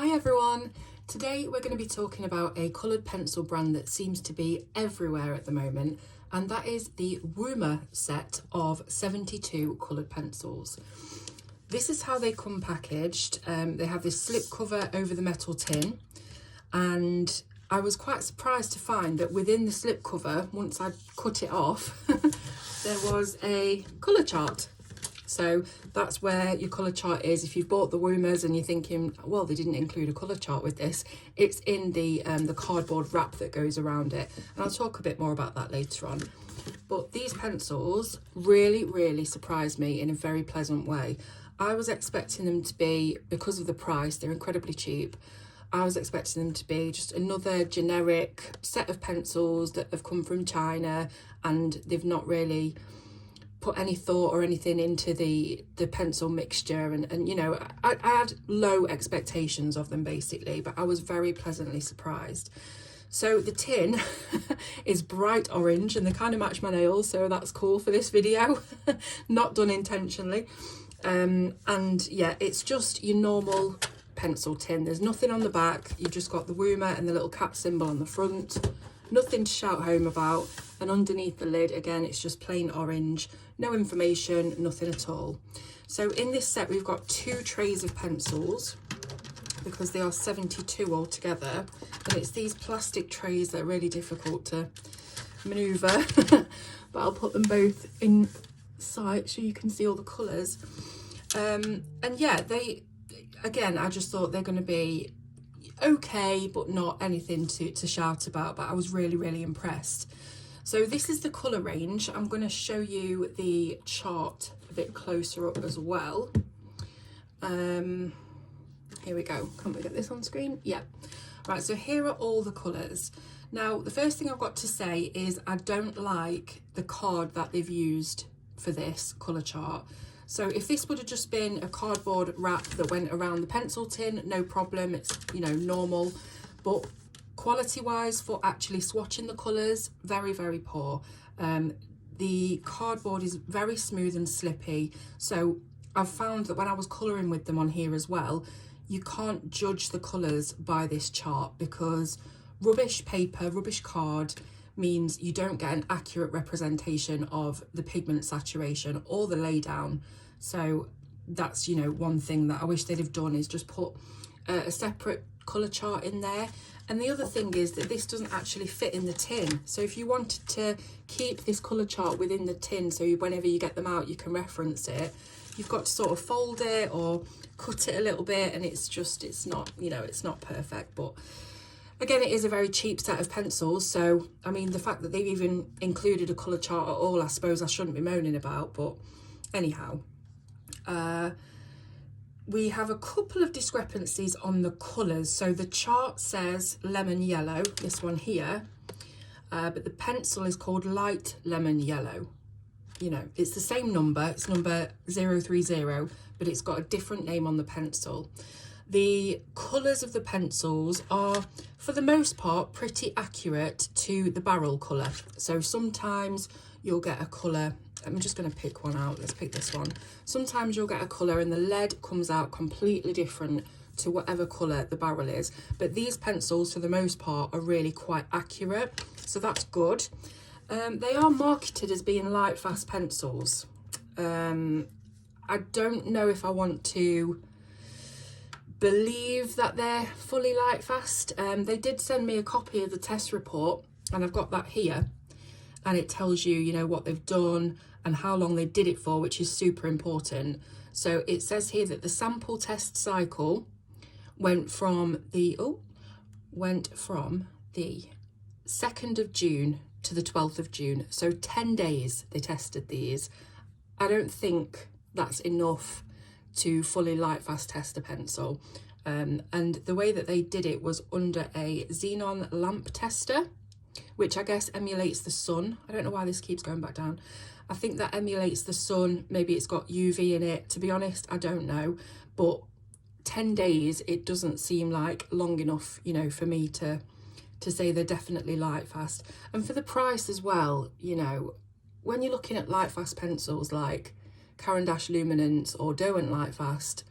Hi everyone! Today we're going to be talking about a coloured pencil brand that seems to be everywhere at the moment, and that is the Woomer set of 72 coloured pencils. This is how they come packaged. They have this slip cover over the metal tin, and I was quite surprised to find that within the slip cover, once I cut it off, there was a colour chart. So that's where your colour chart is. If you've bought the Woomers and you're thinking, well, they didn't include a colour chart with this, it's in the cardboard wrap that goes around it. And I'll talk a bit more about that later on. But these pencils really surprised me in a very pleasant way. I was expecting them to be, because of the price, they're incredibly cheap. I was expecting them to be just another generic set of pencils that have come from China, and they've not really put any thought or anything into the pencil mixture, and you know, I had low expectations of them basically, but I was very pleasantly surprised. So the tin is bright orange and they kind of match my nails, so that's cool for this video. Not done intentionally. And yeah, it's just your normal pencil tin. There's nothing on the back, you've just got the Woomer and the little cat symbol on the front. Nothing to shout home about. And underneath the lid, again, it's just plain orange, no information, nothing at all. So in this set, we've got 2 trays of pencils, because they are 72 altogether, and it's these plastic trays that are really difficult to maneuver. But I'll put them both in sight so you can see all the colours. And yeah, again, I just thought they're going to be okay, but not anything to shout about, but I was really impressed. So this is the colour range. I'm going to show you the chart a bit closer up as well. Here we go. Can't we get this on screen? Yeah. Right, so here are all the colours. Now, the first thing I've got to say is I don't like the card that they've used for this colour chart. So if this would have just been a cardboard wrap that went around the pencil tin, no problem, it's, you know, normal. But quality wise, for actually swatching the colours, very poor. The cardboard is very smooth and slippy. So I've found that when I was colouring with them on here as well, you can't judge the colours by this chart, because rubbish paper, rubbish card means you don't get an accurate representation of the pigment saturation or the laydown. So that's, you know, one thing that I wish they'd have done, is just put a separate colour chart in there. And the other thing is that this doesn't actually fit in the tin. So if you wanted to keep this colour chart within the tin, so whenever you get them out you can reference it, you've got to sort of fold it or cut it a little bit, and it's not, you know, it's not perfect. But again, it is a very cheap set of pencils, so I mean, the fact that they've even included a colour chart at all, I suppose I shouldn't be moaning about. But anyhow, we have a couple of discrepancies on the colours. So the chart says lemon yellow, this one here, but the pencil is called light lemon yellow. You know, it's the same number, it's number 030, but it's got a different name on the pencil. The colours of the pencils are, for the most part, pretty accurate to the barrel colour. So sometimes you'll get a colour, I'm just going to pick one out, let's pick this one. Sometimes you'll get a colour and the lead comes out completely different to whatever colour the barrel is. But these pencils, for the most part, are really quite accurate, so that's good. They are marketed as being Lightfast pencils. I don't know if I want to believe that they're fully Lightfast. They did send me a copy of the test report, and I've got that here, and it tells you, you know, what they've done and how long they did it for, which is super important. So it says here that the sample test cycle went from the 2nd of June to the 12th of June. So 10 days they tested these. I don't think that's enough to fully Lightfast test a pencil. And the way that they did it was under a xenon lamp tester, which I guess emulates the sun. I don't know why this keeps going back down. I think that emulates the sun. Maybe it's got UV in it. To be honest, I don't know. But 10 days, it doesn't seem like long enough, you know, for me to say they're definitely Lightfast. And for the price as well, you know, when you're looking at Lightfast pencils like Caran d'Ache Luminance or Derwent Lightfast,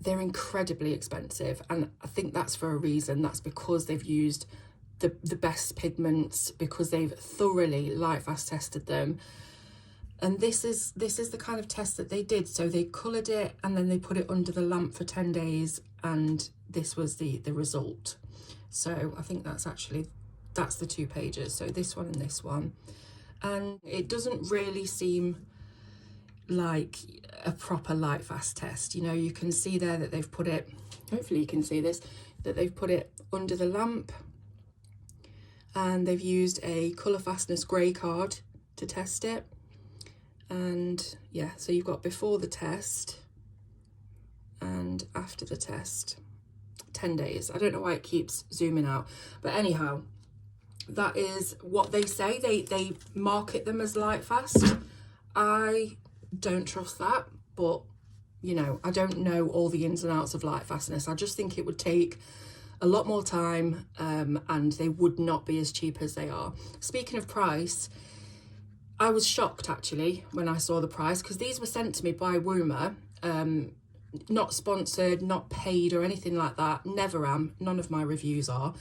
they're incredibly expensive, and I think that's for a reason. That's because they've used the best pigments, because they've thoroughly Lightfast tested them. And this is the kind of test that they did. So they coloured it and then they put it under the lamp for 10 days, and this was the result. So I think that's the 2 pages. So this one and this one. And it doesn't really seem like a proper Lightfast test. You know, you can see there that they've put it, hopefully you can see this, that they've put it under the lamp, and they've used a Lightfastness grey card to test it. And yeah, so you've got before the test and after the test, 10 days. I don't know why it keeps zooming out, but anyhow, that is what they say. They market them as Lightfast. I don't trust that, but you know, I don't know all the ins and outs of Lightfastness. I just think it would take a lot more time, and they would not be as cheap as they are. Speaking of price, I was shocked actually when I saw the price, because these were sent to me by Woomer, not sponsored, not paid or anything like that. Never am. None of my reviews are.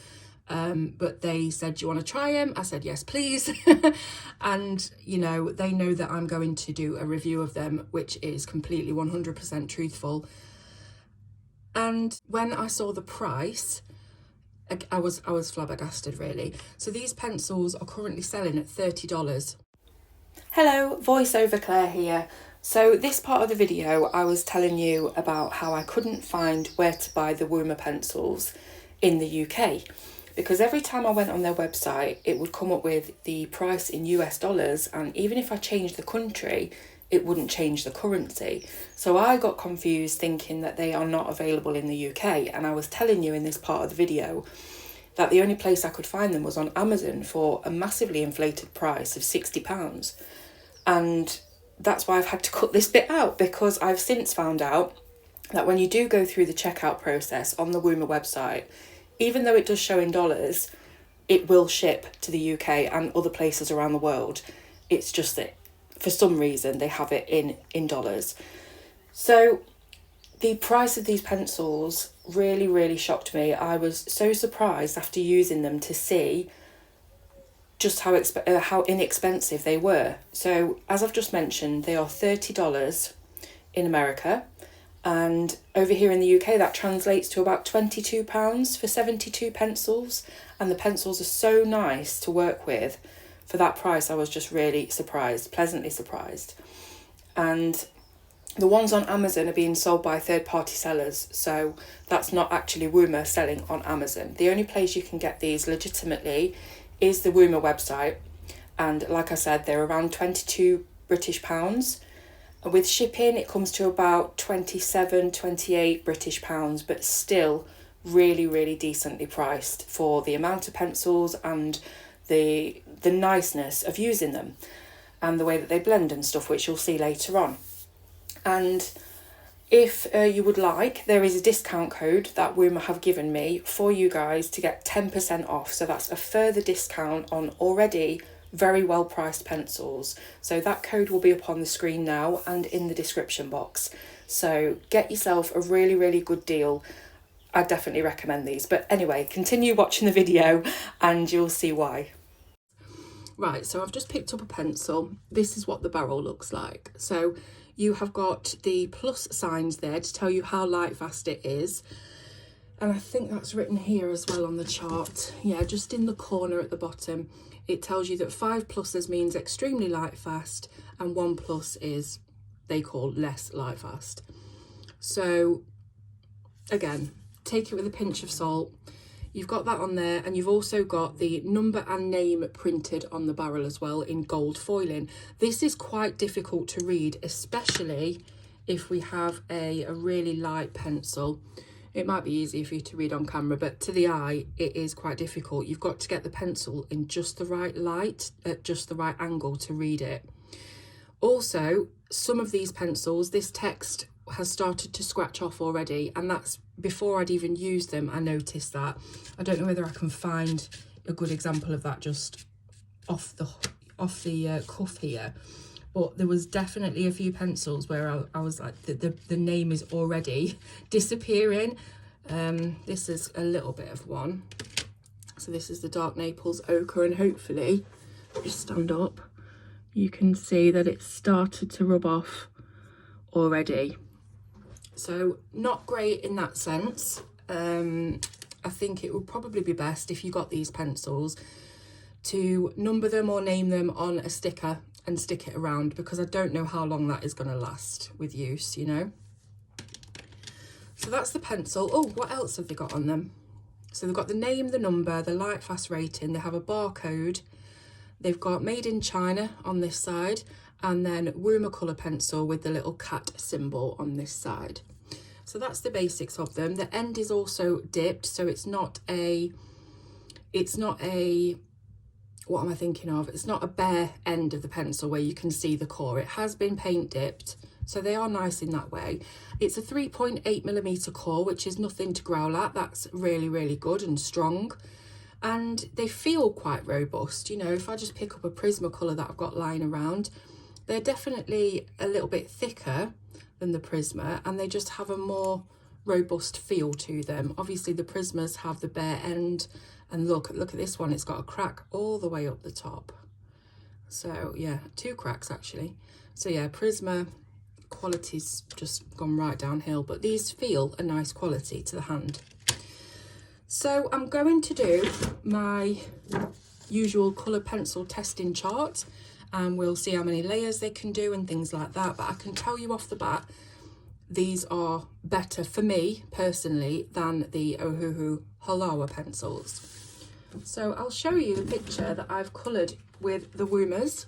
But they said, do you want to try them? I said, yes, please. And, you know, they know that I'm going to do a review of them, which is completely 100% truthful. And when I saw the price, I was flabbergasted, really. So these pencils are currently selling at $30. Hello, voiceover Claire here. So this part of the video, I was telling you about how I couldn't find where to buy the Woomer pencils in the UK, because every time I went on their website, it would come up with the price in US dollars, and even if I changed the country, it wouldn't change the currency. So I got confused thinking that they are not available in the UK, and I was telling you in this part of the video that the only place I could find them was on Amazon for a massively inflated price of £60. And that's why I've had to cut this bit out, because I've since found out that when you do go through the checkout process on the Woomer website, even though it does show in dollars, it will ship to the UK and other places around the world. It's just that for some reason they have it in dollars. So the price of these pencils really, really shocked me. I was so surprised after using them to see just how inexpensive they were. So as I've just mentioned, they are $30 in America, and over here in the UK that translates to about £22 for 72 pencils, and the pencils are so nice to work with. For that price, I was just really surprised, pleasantly surprised. And the ones on Amazon are being sold by third-party sellers, so that's not actually Woomer selling on Amazon. The only place you can get these legitimately is the Woomer website, and like I said, they're around £22 British. With shipping, it comes to about 27, 28 British pounds, but still really, really decently priced for the amount of pencils and the niceness of using them and the way that they blend and stuff, which you'll see later on. And if you would like, there is a discount code that Woomer have given me for you guys to get 10% off. So that's a further discount on already very well priced pencils. So that code will be up on the screen now and in the description box. So get yourself a really, really good deal. I definitely recommend these. But anyway, continue watching the video and you'll see why. Right, so I've just picked up a pencil. This is what the barrel looks like. So you have got the plus signs there to tell you how Lightfast it is. And I think that's written here as well on the chart. Yeah, just in the corner at the bottom, it tells you that 5 pluses means extremely Lightfast and 1 plus is, they call less Lightfast. So again, take it with a pinch of salt. You've got that on there, and you've also got the number and name printed on the barrel as well in gold foiling. This is quite difficult to read, especially if we have a really light pencil. It might be easier for you to read on camera, but to the eye, it is quite difficult. You've got to get the pencil in just the right light, at just the right angle to read it. Also, some of these pencils, this text has started to scratch off already, and that's before I'd even used them. I noticed that. I don't know whether I can find a good example of that just off the cuff here, but there was definitely a few pencils where I was like, the name is already disappearing. This is a little bit of one. So this is the Dark Naples Ochre, and hopefully, just stand up, you can see that it's started to rub off already. So not great in that sense. I think it would probably be best if you got these pencils to number them or name them on a sticker and stick it around, because I don't know how long that is going to last with use, you know. So that's the pencil. Oh, what else have they got on them? So they've got the name, the number, the Lightfast rating, they have a barcode, they've got made in China on this side, and then Woomer colour pencil with the little cat symbol on this side. So that's the basics of them. The end is also dipped, so it's not a, what am I thinking of? It's not a bare end of the pencil where you can see the core. It has been paint dipped, so they are nice in that way. It's a 3.8mm core, which is nothing to growl at. That's really, really good and strong. And they feel quite robust. You know, if I just pick up a Prismacolor that I've got lying around, they're definitely a little bit thicker than the Prisma, and they just have a more robust feel to them. Obviously the Prismas have the bare end, and look at this one, it's got a crack all the way up the top. So yeah, 2 cracks actually. So yeah, Prisma quality's just gone right downhill, but these feel a nice quality to the hand. So I'm going to do my usual colour pencil testing chart, and we'll see how many layers they can do and things like that. But I can tell you off the bat, these are better for me personally than the Ohuhu Halawa pencils. So I'll show you the picture that I've coloured with the Woomers,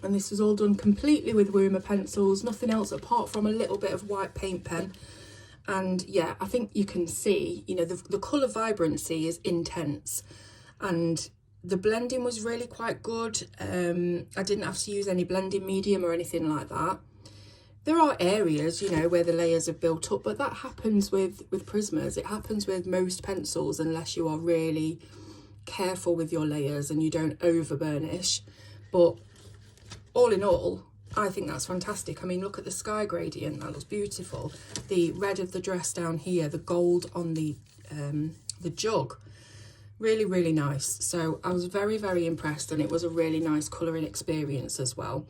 and this was all done completely with Woomer pencils, nothing else apart from a little bit of white paint pen. And yeah, I think you can see, you know, the colour vibrancy is intense, and the blending was really quite good. I didn't have to use any blending medium or anything like that. There are areas, you know, where the layers have built up, but that happens with Prismas. It happens with most pencils unless you are really careful with your layers and you don't over burnish. But all in all, I think that's fantastic. I mean, look at the sky gradient, that looks beautiful. The red of the dress down here, the gold on the jug, really, really nice. So I was very, very impressed, and it was a really nice colouring experience as well.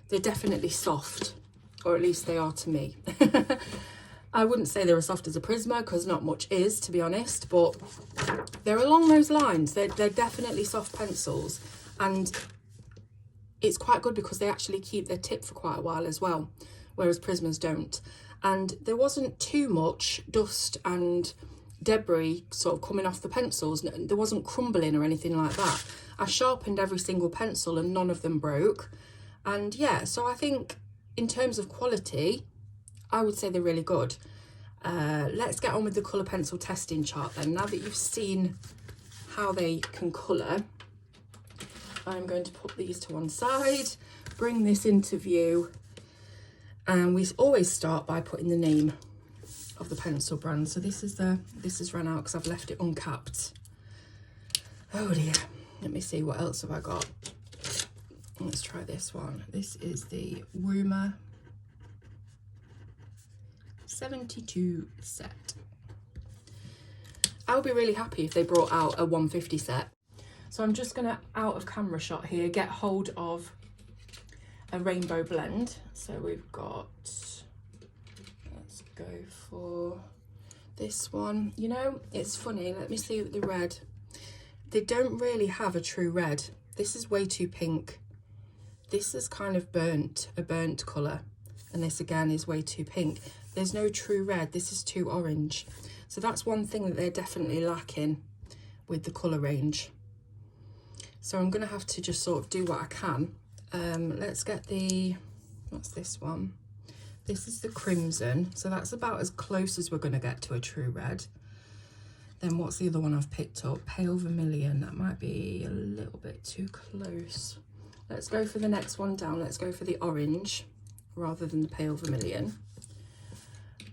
They're definitely soft, or at least they are to me. I wouldn't say they're as soft as a Prisma, because not much is, to be honest, but they're along those lines. They're definitely soft pencils, and it's quite good because they actually keep their tip for quite a while as well, whereas Prismas don't. And there wasn't too much dust and debris sort of coming off the pencils. There wasn't crumbling or anything like that. I sharpened every single pencil and none of them broke. And yeah, so I think in terms of quality, I would say they're really good. Let's get on with the colour pencil testing chart then. Now that you've seen how they can colour, I'm going to put these to one side, bring this into view, and we always start by putting the name of the pencil brand. So this has run out because I've left it uncapped. Oh dear, let me see, what else have I got? Let's try this one. This is the Woomer 72 set. I would be really happy if they brought out a 150 set. So I'm just gonna, out of camera shot here, get hold of a rainbow blend. So we've got, let's go for this one. You know, it's funny, let me see the red. They don't really have a true red. This is way too pink. This is kind of a burnt colour. And this again is way too pink. There's no true red, this is too orange. So that's one thing that they're definitely lacking with the colour range. So I'm going to have to just sort of do what I can. Let's get the, what's this one? This is the crimson. So that's about as close as we're going to get to a true red. Then what's the other one I've picked up? Pale vermilion. That might be a little bit too close. Let's go for the next one down. Let's go for the orange rather than the pale vermilion.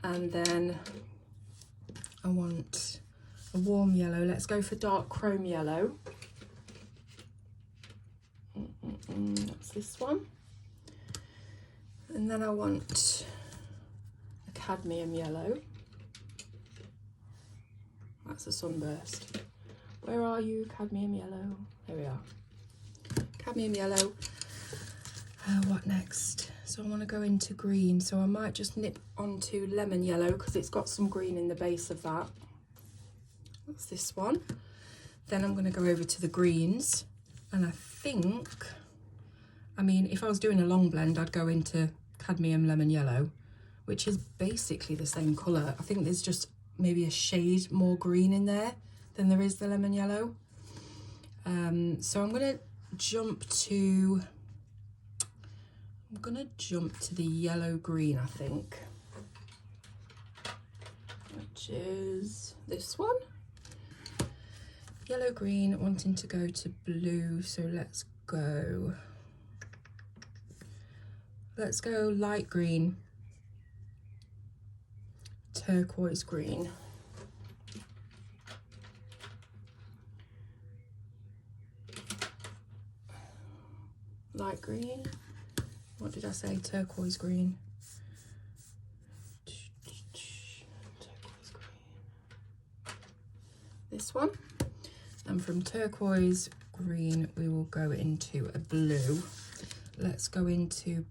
And then I want a warm yellow. Let's go for dark chrome yellow. That's this one. And then I want a cadmium yellow. That's a sunburst. Where are you, cadmium yellow? Here we are. Cadmium yellow. What next? So I want to go into green, so I might just nip onto lemon yellow because it's got some green in the base of that. That's this one. Then I'm going to go over to the greens, and I think, I mean, if I was doing a long blend, I'd go into cadmium lemon yellow, which is basically the same colour. I think there's just maybe a shade more green in there than there is the lemon yellow. So I'm going to jump to the yellow green, I think, which is this one. Yellow green, wanting to go to blue, so let's go light green, turquoise green. Light green, what did I say, turquoise green. Turquoise green. This one. And from turquoise green, we will go into a blue. Let's go into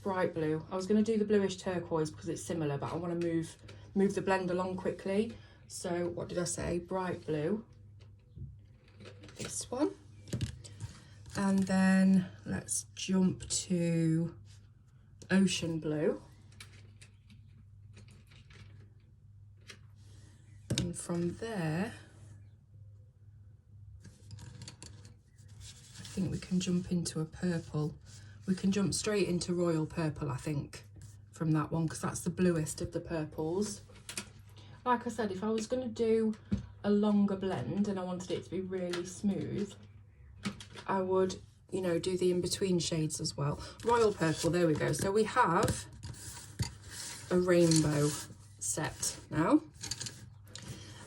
bright blue. I was going to do the bluish turquoise because it's similar, but I want to move the blend along quickly. So what did I say? Bright blue. This one. And then let's jump to ocean blue. And from there, I think we can jump into a purple. We can jump straight into royal purple, I think, from that one, because that's the bluest of the purples. Like I said, if I was going to do a longer blend and I wanted it to be really smooth, I would, you know, do the in-between shades as well. Royal purple, there we go. So we have a rainbow set now.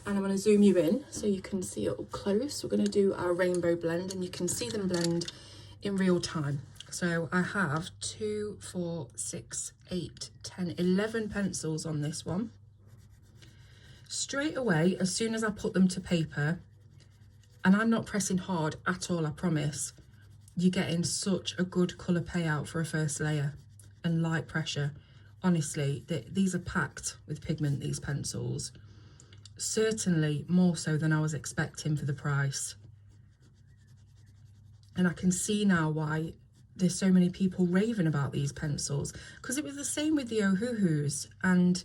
And I'm going to zoom you in so you can see it up close. We're going to do our rainbow blend, and you can see them blend in real time. So I have 2, 4, 6, 8, 10, 11 pencils on this one. Straight away, as soon as I put them to paper, and I'm not pressing hard at all, I promise, you're getting such a good colour payout for a first layer and light pressure. Honestly, these are packed with pigment, these pencils. Certainly more so than I was expecting for the price. And I can see now why there's so many people raving about these pencils, because it was the same with the Ohuhus, and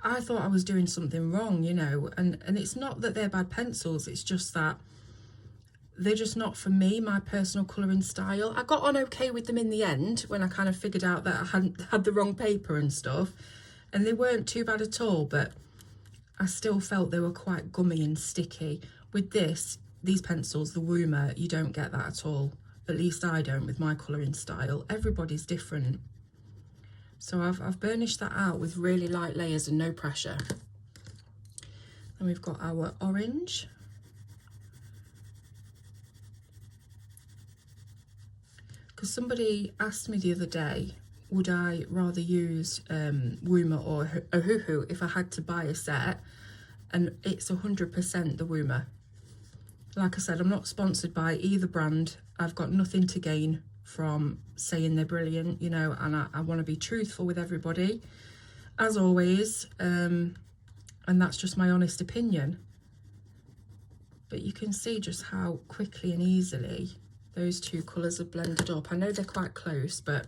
I thought I was doing something wrong, you know, and it's not that they're bad pencils, it's just that they're just not for me, my personal colouring style. I got on okay with them in the end when I kind of figured out that I hadn't had the wrong paper and stuff, and they weren't too bad at all, but I still felt they were quite gummy and sticky. With these pencils, the Woomer, you don't get that at all. At least I don't with my colouring style. Everybody's different. So I've burnished that out with really light layers and no pressure. Then we've got our orange. Because somebody asked me the other day, would I rather use Woomer or Ohuhu if I had to buy a set? And it's 100% the Woomer. Like I said, I'm not sponsored by either brand. I've got nothing to gain from saying they're brilliant, you know, and I want to be truthful with everybody, as always, and that's just my honest opinion. But you can see just how quickly and easily those two colours are blended up. I know they're quite close, but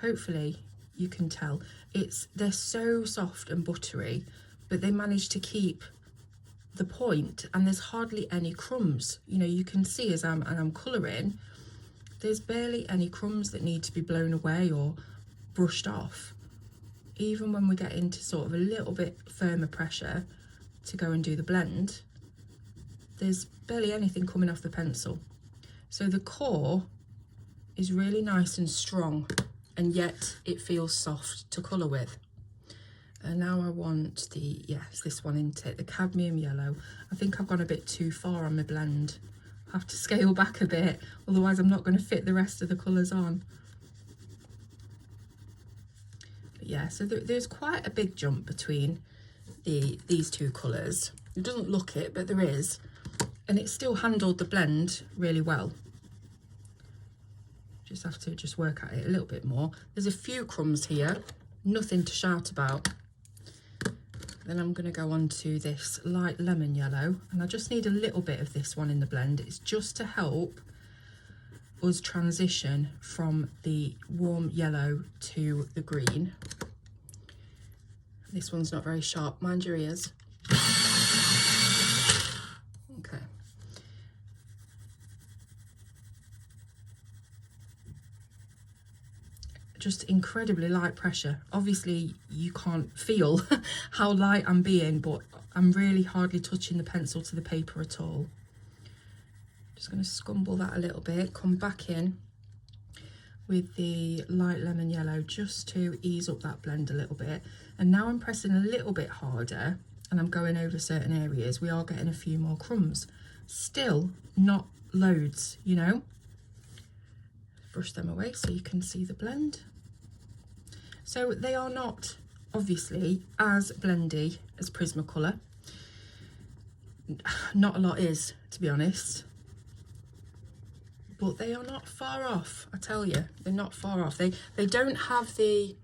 hopefully you can tell. They're so soft and buttery, but they manage to keep the point, and there's hardly any crumbs. You know, you can see as I'm colouring, there's barely any crumbs that need to be blown away or brushed off. Even when we get into sort of a little bit firmer pressure to go and do the blend, there's barely anything coming off the pencil. So the core is really nice and strong, and yet it feels soft to colour with. And now I want it's this one, isn't it? The cadmium yellow. I think I've gone a bit too far on my blend, have to scale back a bit, otherwise I'm not going to fit the rest of the colours on. But yeah, so there's quite a big jump between these two colours. It doesn't look it, but there is. And it still handled the blend really well. Just have to just work at it a little bit more. There's a few crumbs here, nothing to shout about. Then I'm going to go on to this light lemon yellow, and I just need a little bit of this one in the blend. It's just to help us transition from the warm yellow to the green. This one's not very sharp, mind your ears. Okay. Just incredibly light pressure. Obviously you can't feel how light I'm being, but I'm really hardly touching the pencil to the paper at all. Just going to scumble that a little bit, come back in with the light lemon yellow just to ease up that blend a little bit. And now I'm pressing a little bit harder and I'm going over certain areas. We are getting a few more crumbs. Still not loads, you know. Brush them away so you can see the blend. So they are not obviously as blendy as Prismacolor. Not a lot is, to be honest. But they are not far off, I tell you. They're not far off. They don't have the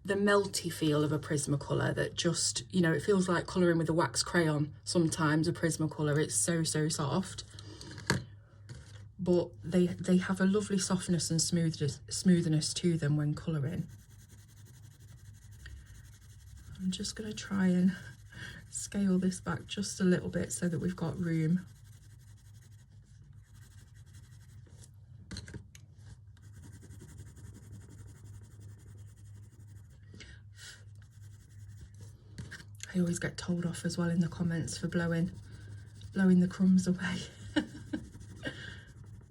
melty feel of a Prismacolor that just, you know, it feels like colouring with a wax crayon sometimes, a Prismacolor. It's so soft. But they have a lovely softness and smoothness to them when colouring. I'm just going to try and scale this back just a little bit so that we've got room. I always get told off as well in the comments for blowing the crumbs away.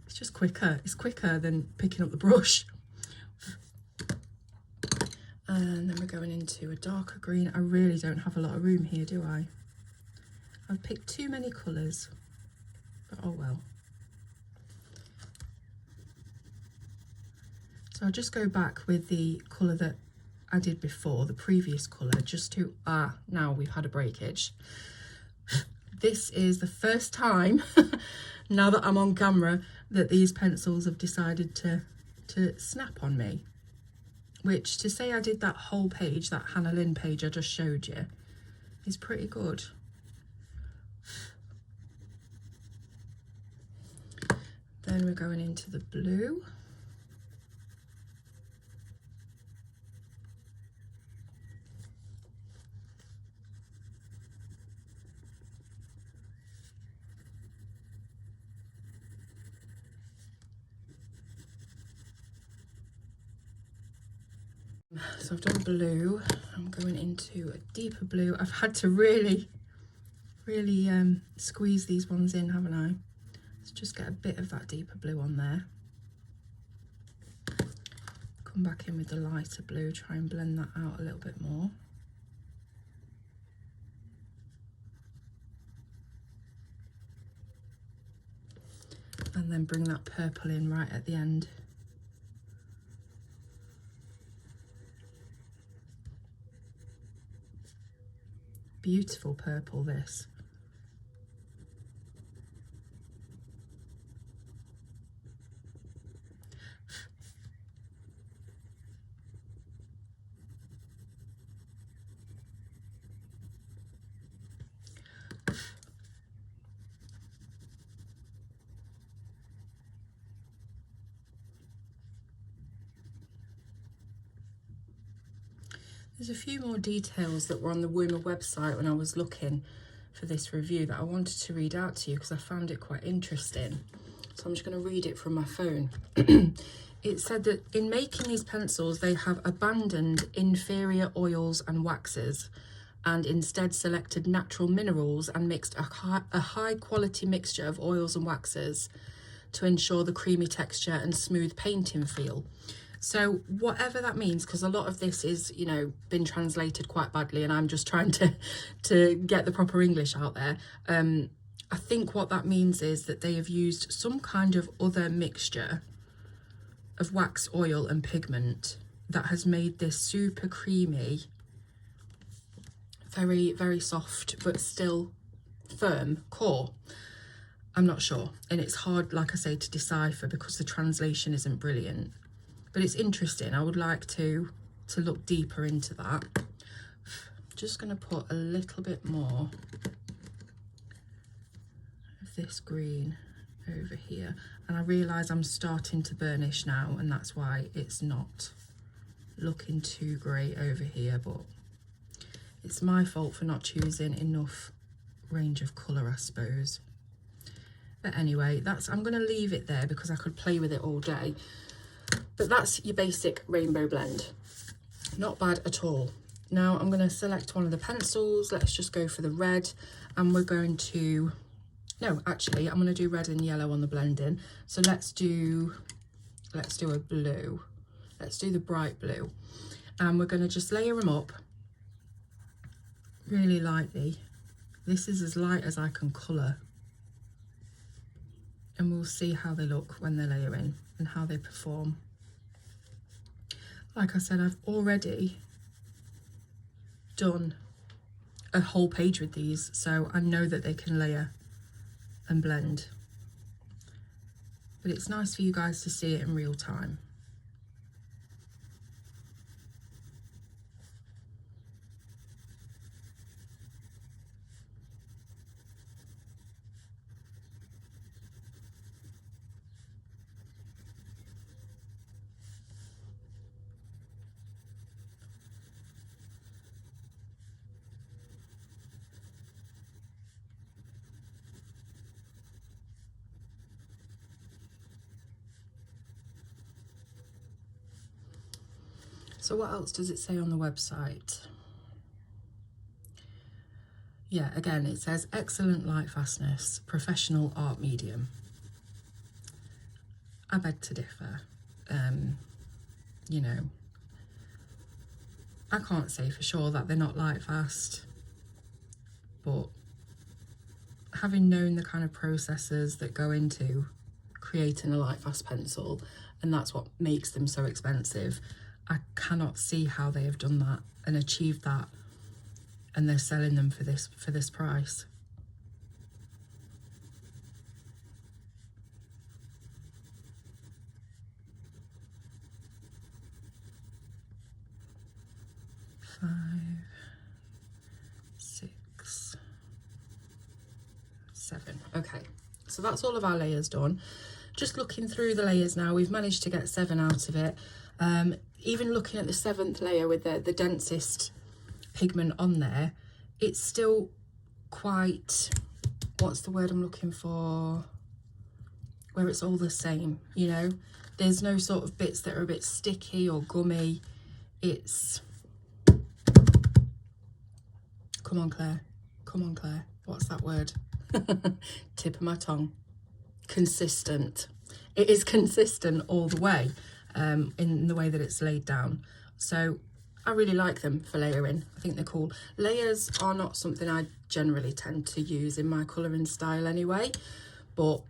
It's just quicker. It's quicker than picking up the brush. And then we're going into a darker green. I really don't have a lot of room here, do I? I've picked too many colours, but oh well. So I'll just go back with the colour that I did before, the previous colour, just to, now we've had a breakage. This is the first time, now that I'm on camera, that these pencils have decided to snap on me. Which, to say I did that whole page, that Hannah Lynn page I just showed you, is pretty good. Then we're going into the blue. So I've done blue, I'm going into a deeper blue. I've had to really squeeze these ones in, haven't I? Let's just get a bit of that deeper blue on there. Come back in with the lighter blue, try and blend that out a little bit more. And then bring that purple in right at the end. Beautiful purple, this. There's a few more details that were on the Woomer website when I was looking for this review that I wanted to read out to you because I found it quite interesting. So I'm just going to read it from my phone. It said that in making these pencils, they have abandoned inferior oils and waxes and instead selected natural minerals and mixed a high quality mixture of oils and waxes to ensure the creamy texture and smooth painting feel. So whatever that means, because a lot of this is, you know, been translated quite badly and I'm just trying to get the proper English out there. I think what that means is that they have used some kind of other mixture of wax, oil and pigment that has made this super creamy, very, very soft, but still firm core. I'm not sure. And it's hard, like I say, to decipher because the translation isn't brilliant. But it's interesting. I would like to look deeper into that. Just going to put a little bit more of this green over here. And I realise I'm starting to burnish now, and that's why it's not looking too great over here, but it's my fault for not choosing enough range of colour, I suppose. But anyway, I'm going to leave it there because I could play with it all day. But that's your basic rainbow blend. Not bad at all. Now I'm going to select one of the pencils. Let's just go for the red, and we're going to, no, actually, I'm going to do red and yellow on the blending. So let's do a blue. Let's do the bright blue. And we're going to just layer them up really lightly. This is as light as I can colour. And we'll see how they look when they're layering and how they perform. Like I said, I've already done a whole page with these, so I know that they can layer and blend. But it's nice for you guys to see it in real time. So what else does it say on the website? Yeah, again, it says excellent lightfastness, professional art medium. I beg to differ. You know, I can't say for sure that they're not lightfast, but having known the kind of processes that go into creating a lightfast pencil, and that's what makes them so expensive, I cannot see how they have done that and achieved that, and they're selling them for this price. Five, 6, 7. Okay, so that's all of our layers done. Just looking through the layers now, we've managed to get 7 out of it. Even looking at the 7th layer with the densest pigment on there, it's still quite, what's the word I'm looking for, where it's all the same, you know? There's no sort of bits that are a bit sticky or gummy. It's, come on Claire, what's that word? Tip of my tongue. Consistent. It is consistent all the way, in the way that it's laid down. So I really like them for layering. I think they're cool. Layers are not something I generally tend to use in my colouring style anyway, but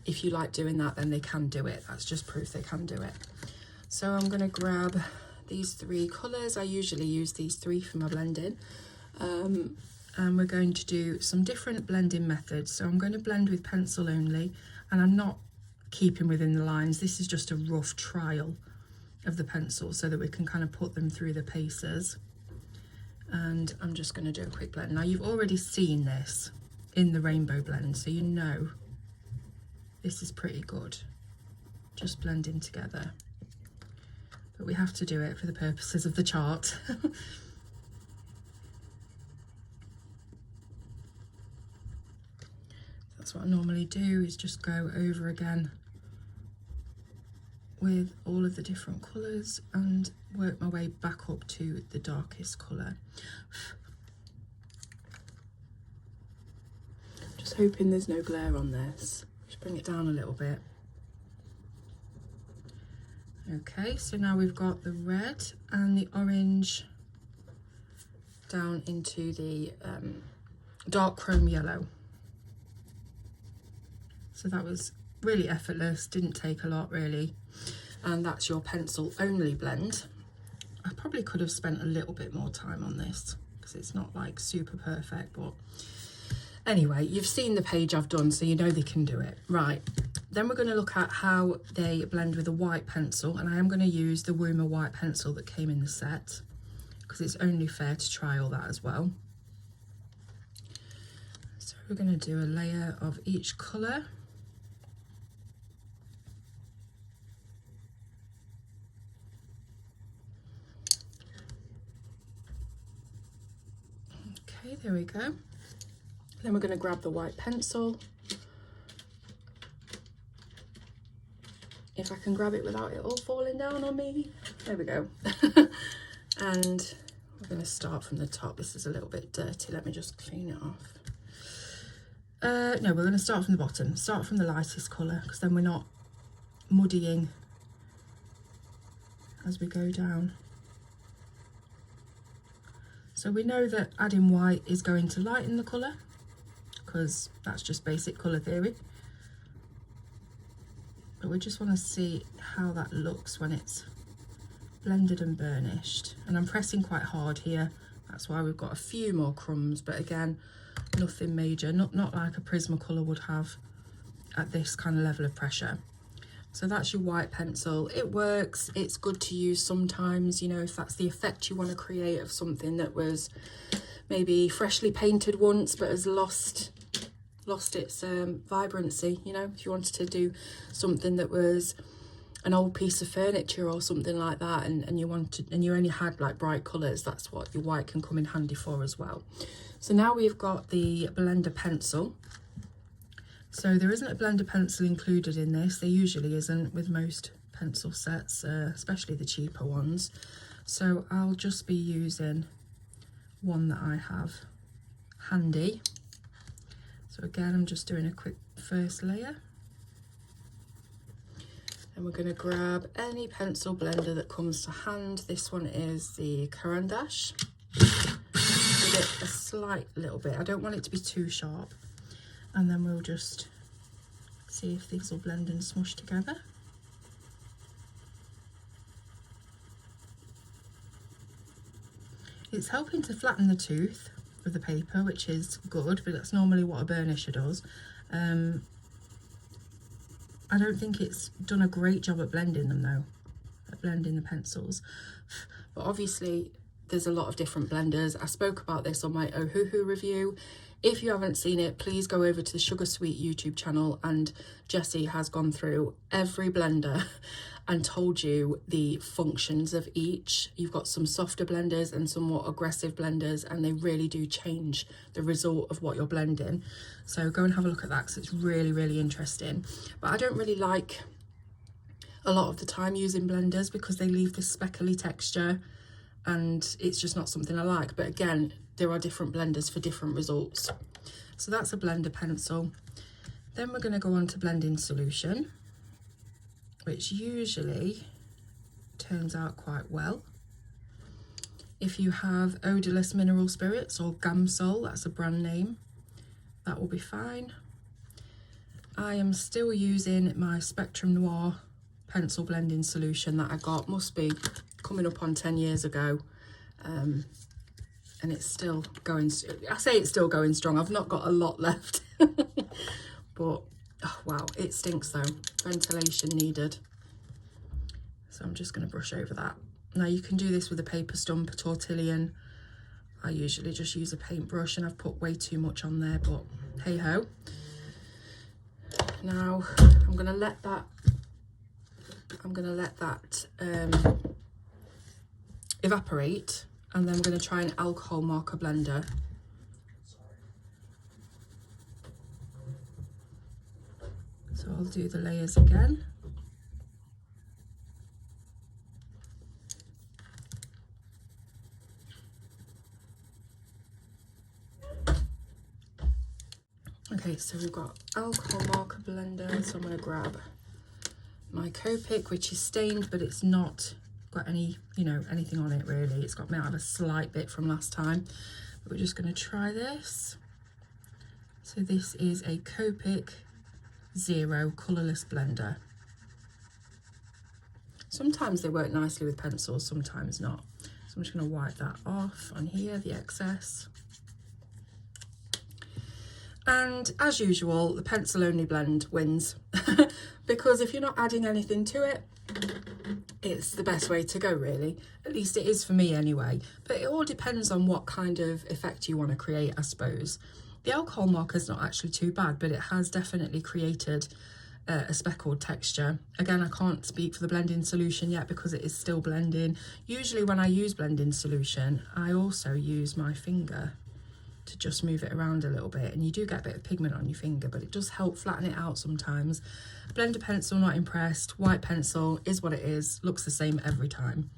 if you like doing that, then they can do it. That's just proof they can do it. So I'm going to grab these 3 colours. I usually use these 3 for my blending. And we're going to do some different blending methods. So I'm going to blend with pencil only, and I'm not keeping within the lines. This is just a rough trial of the pencil so that we can kind of put them through the paces. And I'm just going to do a quick blend. Now you've already seen this in the rainbow blend, so you know this is pretty good. Just blending together. But we have to do it for the purposes of the chart. That's what I normally do, is just go over again with all of the different colours and work my way back up to the darkest colour. Just hoping there's no glare on this. Just bring it down a little bit. Okay, so now we've got the red and the orange down into the dark chrome yellow. So that was really effortless, didn't take a lot really. And that's your pencil only blend. I probably could have spent a little bit more time on this because it's not like super perfect, but anyway, you've seen the page I've done, so you know they can do it. Right, then we're going to look at how they blend with a white pencil, and I am going to use the Woomer white pencil that came in the set because it's only fair to try all that as well. So we're going to do a layer of each colour. Okay, there we go. Then we're going to grab the white pencil. If I can grab it without it all falling down on me. There we go. And we're going to start from the top. This is a little bit dirty. Let me just clean it off. No, we're going to start from the bottom. Start from the lightest colour, because then we're not muddying as we go down. So we know that adding white is going to lighten the colour, because that's just basic colour theory. But we just want to see how that looks when it's blended and burnished. And I'm pressing quite hard here. That's why we've got a few more crumbs, but again, nothing major, not like a Prismacolor would have at this kind of level of pressure. So that's your white pencil. It works, it's good to use sometimes, you know, if that's the effect you want to create of something that was maybe freshly painted once but has lost its vibrancy. You know, if you wanted to do something that was an old piece of furniture or something like that, and you only had like bright colours, that's what your white can come in handy for as well. So now we've got the blender pencil. So there isn't a blender pencil included in this. There usually isn't with most pencil sets, especially the cheaper ones. So I'll just be using one that I have handy. So again, I'm just doing a quick first layer. And we're going to grab any pencil blender that comes to hand. This one is the Caran d'Ache. Give it a slight little bit. I don't want it to be too sharp. And then we'll just see if these will blend and smush together. It's helping to flatten the tooth with the paper, which is good, but that's normally what a burnisher does. I don't think it's done a great job at blending them though, at blending the pencils. But obviously there's a lot of different blenders. I spoke about this on my Ohuhu review. If you haven't seen it, please go over to the Sugar Sweet YouTube channel, and Jessie has gone through every blender and told you the functions of each. You've got some softer blenders and some more aggressive blenders, and they really do change the result of what you're blending. So go and have a look at that because it's really, really interesting. But I don't really like a lot of the time using blenders because they leave this speckly texture, and it's just not something I like. But again, there are different blenders for different results. So that's a blender pencil. Then we're going to go on to blending solution, which usually turns out quite well. If you have odorless mineral spirits or Gamsol, that's a brand name, that will be fine. I am still using my Spectrum Noir pencil blending solution that I got, must be coming up on 10 years ago. And it's still going, I say it's still going strong. I've not got a lot left, but oh, wow, it stinks though. Ventilation needed. So I'm just going to brush over that. Now you can do this with a paper stump, a tortillon. I usually just use a paintbrush, and I've put way too much on there, but hey ho. Now I'm going to let that evaporate. And then we're going to try an alcohol marker blender. So I'll do the layers again. Okay, so we've got alcohol marker blender. So I'm going to grab my Copic, which is stained, but it's not got any, you know, anything on it really. It's got me out of a slight bit from last time, but we're just going to try this. So this is a Copic 0 colourless blender. Sometimes they work nicely with pencils, sometimes not. So I'm just going to wipe that off on here, the excess. And as usual, the pencil only blend wins because if you're not adding anything to it, it's the best way to go, really. At least it is for me anyway. But it all depends on what kind of effect you want to create, I suppose. The alcohol marker's not actually too bad, but it has definitely created a speckled texture. Again, I can't speak for the blending solution yet because it is still blending. Usually when I use blending solution, I also use my finger to just move it around a little bit, and you do get a bit of pigment on your finger, but it does help flatten it out sometimes. Blender pencil, not impressed. White pencil is what it is, looks the same every time.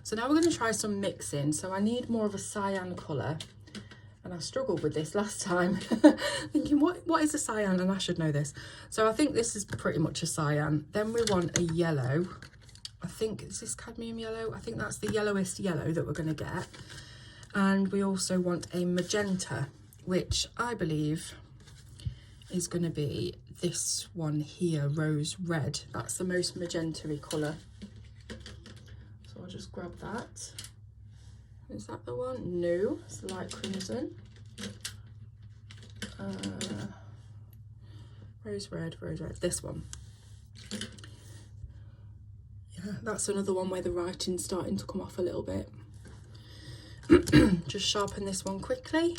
So now we're going to try some mixing. So I need more of a cyan colour, and I struggled with this last time thinking what is a cyan, and I should know this. So I think this is pretty much a cyan. Then we want a yellow. I think, is this cadmium yellow? I think that's the yellowest yellow that we're going to get. And we also want a magenta, which I believe is going to be this one here, rose red. That's the most magenta-y colour. So I'll just grab that. Is that the one? No, it's light crimson. Rose red, this one. Yeah, that's another one where the writing's starting to come off a little bit. Just sharpen this one quickly.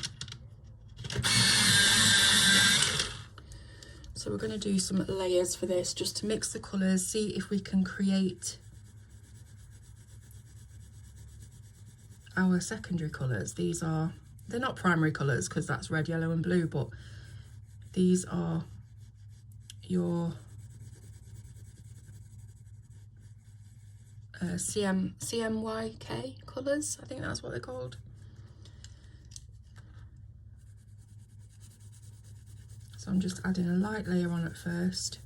So we're going to do some layers for this just to mix the colours, see if we can create our secondary colours. These are, they're not primary colours because that's red, yellow and blue, but these are your CMYK colours, I think that's what they're called. So I'm just adding a light layer on at first.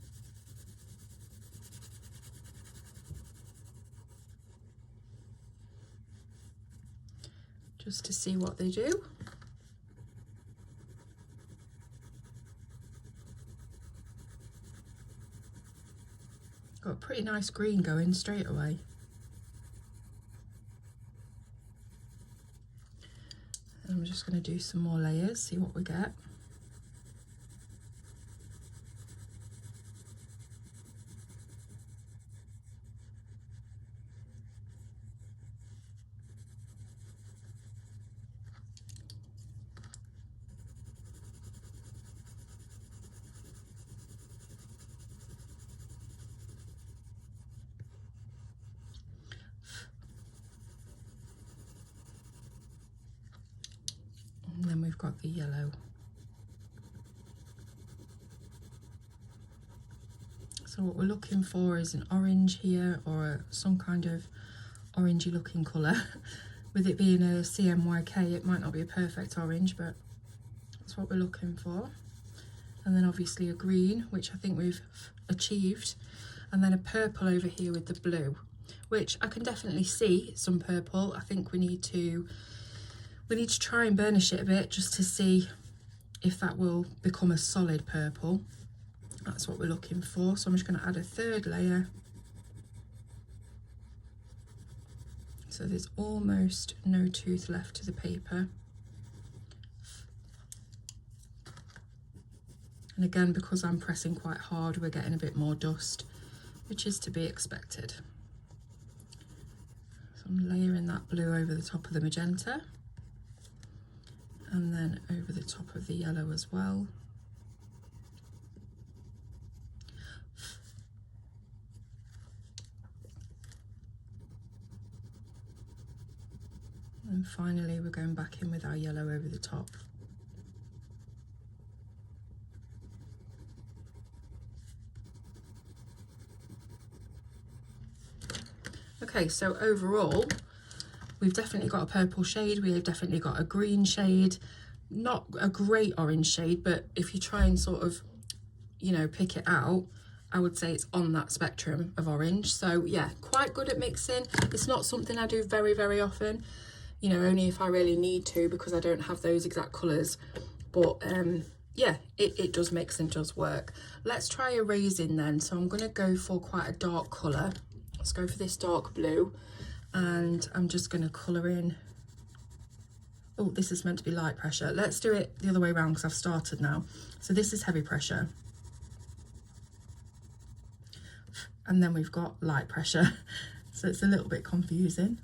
Just to see what they do. Got a pretty nice green going straight away. And I'm just going to do some more layers, see what we get. And then we've got the yellow. So what we're looking for is an orange here, or some kind of orangey looking colour. With it being a CMYK, it might not be a perfect orange, but that's what we're looking for. And then obviously a green, which I think we've achieved. And then a purple over here with the blue, which I can definitely see some purple. I think we need to try and burnish it a bit just to see if that will become a solid purple. That's what we're looking for. So I'm just going to add a third layer. So there's almost no tooth left to the paper. And again, because I'm pressing quite hard, we're getting a bit more dust, which is to be expected. So I'm layering that blue over the top of the magenta, and then over the top of the yellow as well. And finally, we're going back in with our yellow over the top. Okay, so overall, we've definitely got a purple shade, we have definitely got a green shade, not a great orange shade, but if you try and sort of, you know, pick it out, I would say it's on that spectrum of orange. So yeah, quite good at mixing. It's not something I do very, very often, you know, only if I really need to, because I don't have those exact colours. But yeah, it does mix and does work. Let's try erasing then. So I'm going to go for quite a dark colour. Let's go for this dark blue, and I'm just going to colour in. Oh, this is meant to be light pressure. Let's do it the other way around because I've started now. So this is heavy pressure. And then we've got light pressure. So it's a little bit confusing.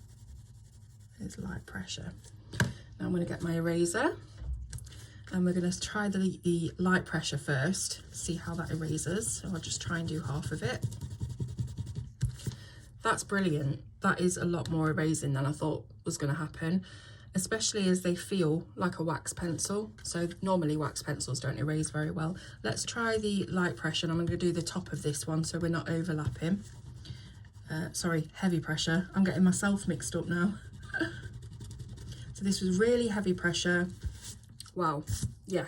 It's light pressure. Now I'm going to get my eraser, and we're going to try the light pressure first, see how that erases. So I'll just try and do half of it. That's brilliant. That is a lot more erasing than I thought was going to happen, especially as they feel like a wax pencil. So normally wax pencils don't erase very well. Let's try the light pressure, and I'm going to do the top of this one so we're not overlapping. Sorry, heavy pressure. I'm getting myself mixed up now. So this was really heavy pressure. Wow, yeah,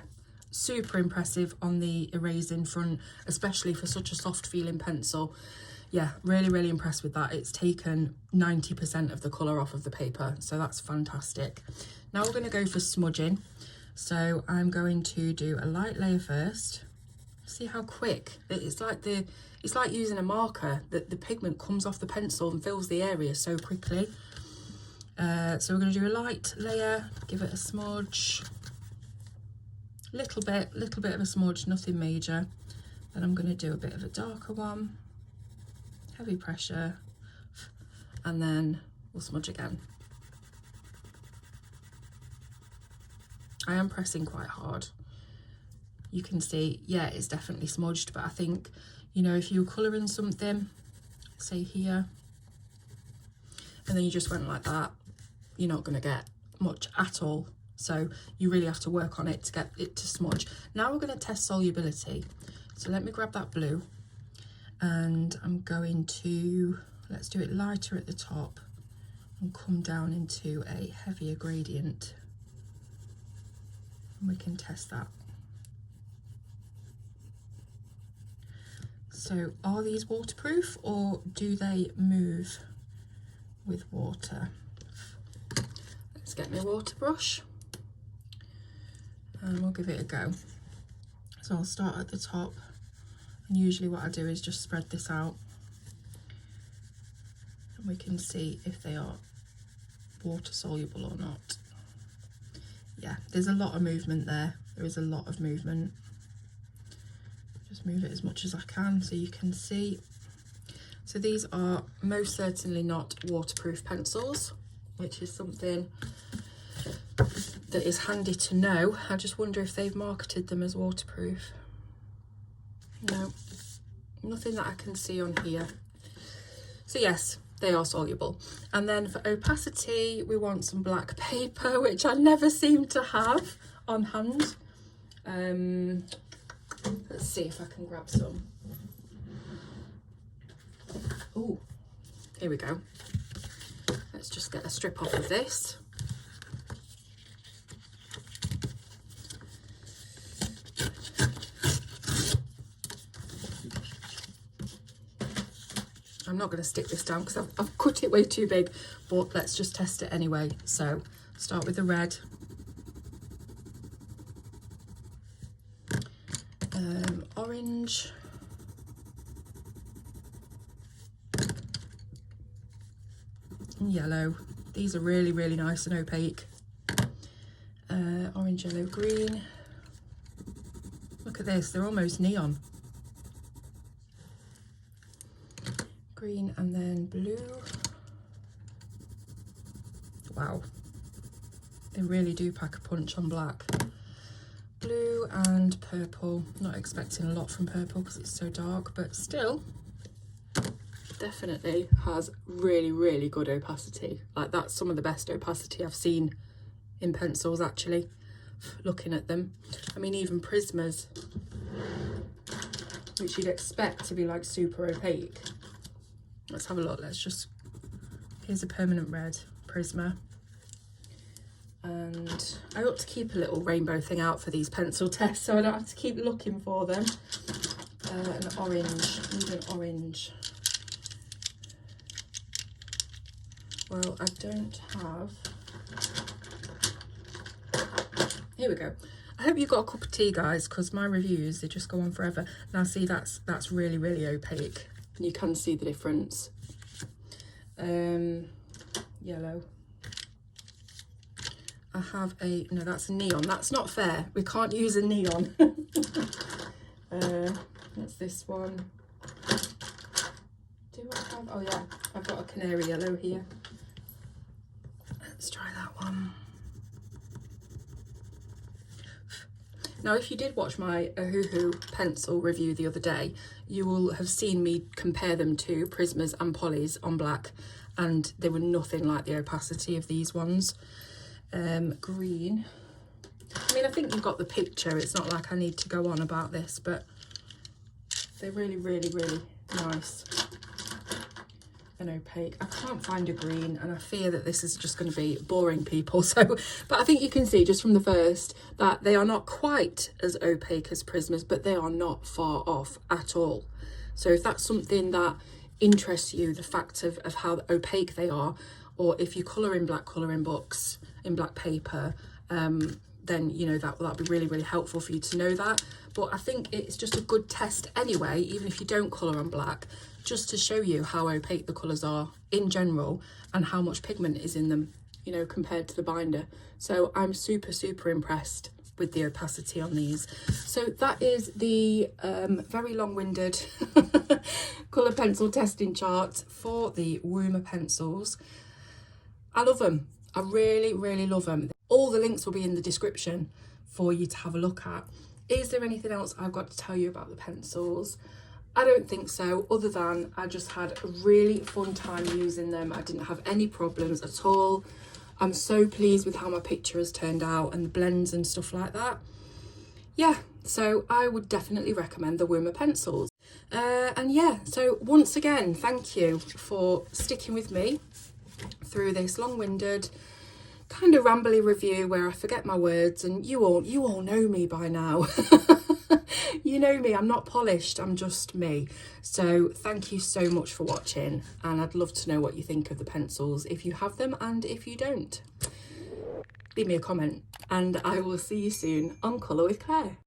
super impressive on the erasing front, especially for such a soft feeling pencil. Yeah, really impressed with that. It's taken 90% of the colour off of the paper, so that's fantastic. Now we're going to go for smudging. So I'm going to do a light layer first. See how quick it's like using a marker, that the pigment comes off the pencil and fills the area so quickly. So we're going to do a light layer, give it a smudge, little bit of a smudge, nothing major. Then I'm going to do a bit of a darker one, heavy pressure, and then we'll smudge again. I am pressing quite hard. You can see, yeah, it's definitely smudged, but I think, you know, if you were colouring something, say here, and then you just went like that, you're not going to get much at all. So you really have to work on it to get it to smudge. Now we're going to test solubility. So let me grab that blue, and I'm going to, let's do it lighter at the top and come down into a heavier gradient. And we can test that. So are these waterproof, or do they move with water? Let's get my water brush and we'll give it a go. So I'll start at the top, and usually what I do is just spread this out, and we can see if they are water soluble or not. Yeah, there's a lot of movement there. There is a lot of movement. Just move it as much as I can so you can see. So these are most certainly not waterproof pencils, which is something that is handy to know. I just wonder if they've marketed them as waterproof. No, nothing that I can see on here. So yes, they are soluble. And then for opacity, we want some black paper, which I never seem to have on hand. Let's see if I can grab some. Oh, here we go. Let's just get a strip off of this. I'm not going to stick this down because I've cut it way too big, but let's just test it anyway. So start with the red. Orange. And yellow. These are really nice and opaque. Orange, yellow, green. Look at this, they're almost neon. Green and then blue. Wow, they really do pack a punch on black. Blue and purple. Not expecting a lot from purple because it's so dark, but still definitely has really good opacity. Like, that's some of the best opacity I've seen in pencils, actually, looking at them. I mean, even Prismas, which you'd expect to be like super opaque. Let's have a look. Let's just, here's a permanent red Prisma. And I ought to keep a little rainbow thing out for these pencil tests so I don't have to keep looking for them. An orange, need an orange. Well, I don't have, here we go. I hope you got a cup of tea, guys, because my reviews, they just go on forever. Now see, that's really, really opaque. And you can see the difference. Yellow. I have a, no, that's a neon. That's not fair. We can't use a neon. What's this one? Do I have, oh yeah, I've got a canary yellow here. Let's try that one. Now, if you did watch my Ohuhu pencil review the other day, you will have seen me compare them to Prismas and Polys on black, and they were nothing like the opacity of these ones. Green. I mean, I think you've got the picture. It's not like I need to go on about this, but they're really, really, really nice and opaque. I can't find a green, and I fear that this is just going to be boring people. So, but I think you can see just from the first that they are not quite as opaque as Prismas, but they are not far off at all. So if that's something that interests you, the fact of how opaque they are, or if you colour in black colouring books, in black paper, then, you know, that'll be really, really helpful for you to know that. But I think it's just a good test anyway, even if you don't colour on black, just to show you how opaque the colours are in general and how much pigment is in them, you know, compared to the binder. So I'm super, super impressed with the opacity on these. So that is the very long-winded colour pencil testing chart for the Woomer pencils. I love them. I really, really love them. All the links will be in the description for you to have a look at. Is there anything else I've got to tell you about the pencils? I don't think so, other than I just had a really fun time using them. I didn't have any problems at all. I'm so pleased with how my picture has turned out and the blends and stuff like that. Yeah, so I would definitely recommend the Woomer pencils. And yeah, so once again, thank you for sticking with me through this long-winded, kind of rambly review where I forget my words, and you all know me by now. You know me, I'm not polished, I'm just me. So thank you so much for watching, and I'd love to know what you think of the pencils, if you have them and if you don't. Leave me a comment, and I will see you soon on Colour with Claire.